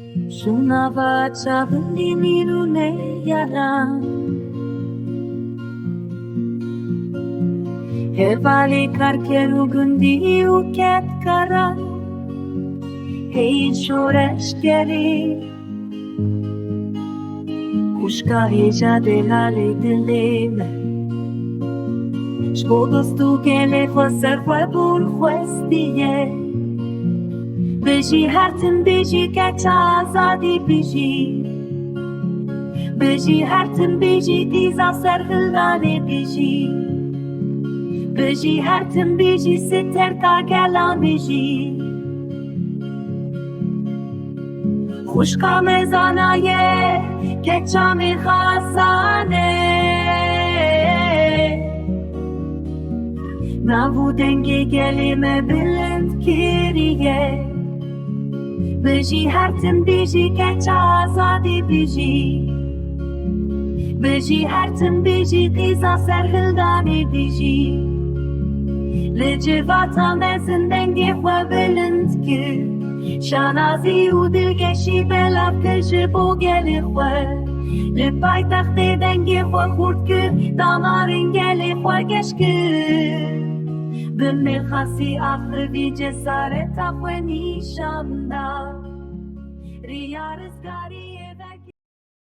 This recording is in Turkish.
Shuna vacha vindini lune yara Hevali karkeru gundi uket kara Hey shoresh geri Kushka heja delale dileme Shpodos tu gele khosar khwabul khwestiye Beji hartin beji kacha azadi beji Beji hartin beji diza sarhılgane beji Beji hartin beji sitter ta gelan beji Khushka mezanaye kecha me khasane Navu denge gelime bilend kiriye Beji hartin beji kecha azadi beji Beji hartin beji diza serhildane beji Lece vatanezin denge bilend ki Şanazi u dilgeşi belaf kışı bu geli Le paytaxte denge khurt ki Damarın geli geşki Bimne khasi akhri cesaret afwe nişanda Riya rızgari